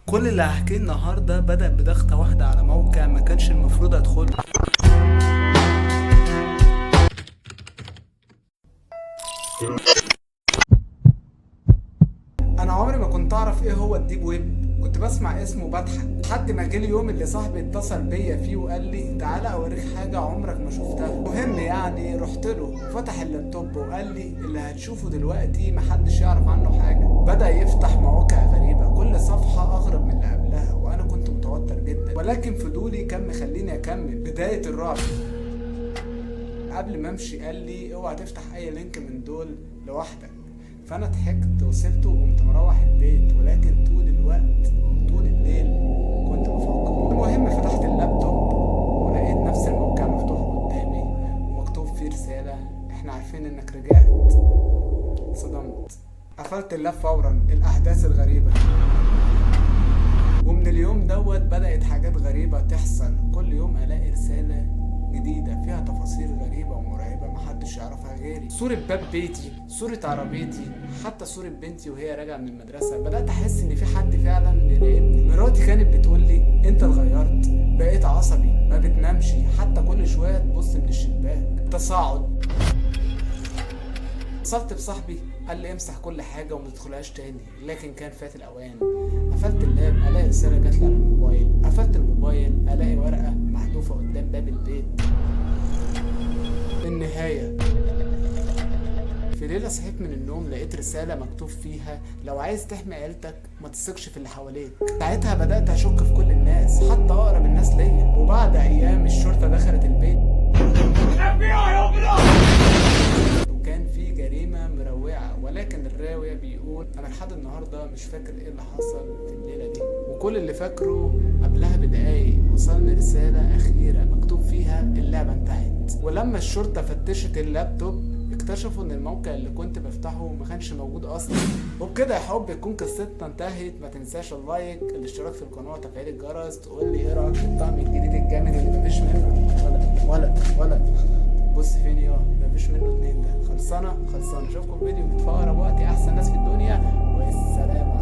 كل اللي هحكيه النهارده بدأ بضغطة واحدة على موقع ما كانش المفروض ادخله. انا عمري ما كنت اعرف ايه هو الديب ويب، كنت بسمع اسمه وبضحك لحد ما جه اليوم اللي صاحبي اتصل بيا فيه وقال لي تعالى اوريك حاجه عمرك ما شفتها. مهم يعني رحت له وفتح اللابتوب وقال لي اللي هتشوفه دلوقتي محدش يعرف عنه حاجه. بدأ يفتح مواقع غريبه، كل صفحه اغرب من اللي قبلها، وانا كنت متوتر جدا ولكن فضولي كان مخليني اكمل. بدايه الرعب. قبل ما امشي قال لي اوعى تفتح اي لينك من دول لوحدك، فانا ضحكت وسبته وقمت مروح البيت. ولكن طول الوقت طول الليل كنت بفكر. المهم فتحت اللابتوب ولقيت نفس الموقع مفتوح قدامي ومكتوب فيه رسالة: احنا عارفين انك رجعت. صدمت، قفلت اللاب فورا. الاحداث الغريبة. ومن اليوم دوت بدأت حاجات غريبة تحصل. كل يوم الاقي رسالة جديدة فيها تفاصيل غريبة ومرعبة محدش يعرفها غيري. صورة باب بيتي، صورة عربيتي، حتى صورة بنتي وهي راجعة من المدرسة. بدأت أحس إن في حد فعلا بيراقبني. مراتي كانت بتقول لي أنت اتغيرت، بقيت عصبي، ما بتنامش، حتى كل شوية تبص من الشباك. تصاعد. اتصلت بصاحبي قال لي امسح كل حاجة وما تدخلهاش تاني، لكن كان فات الأوان. قفلت اللاب ألاقي رسالة جات لي على الموبايل. قفلت الموبايل ألاقي ورقة محذوفة قدام باب البيت. النهاية. في ليلة صحيت من النوم لقيت رسالة مكتوب فيها: لو عايز تحمي عيلتك ما تثقش في اللي حواليك. ساعتها بدأت أشك في كل الناس، حتى أقرب الناس ليا. وبعد أيام الشرطة دخلت البيت وكان في جريمة مروعة، ولكن الراوية بيقول أنا لحد النهاردة مش فاكر إيه اللي حصل في الليلة دي. وكل اللي فاكره قبلها بدقايق وصلني رسالة أخيرة مكتوب فيها: اللعبة انتهت. ولما الشرطة فتشت اللابتوب اكتشفوا ان الموقع اللي كنت بفتحه ما كانش موجود اصلا. وبكده يا حب تكون قصتنا انتهت. ما تنساش اللايك، الاشتراك في القناه وتفعيل الجرس. تقول لي ايه رايك في الطعم الجديد الجامد اللي مفيش منه ولا بص فين يا مفيش منه اتنين. ده خلصانه. اشوفكم في فيديو في اقرب وقت. احسن ناس في الدنيا، والسلام عليكم.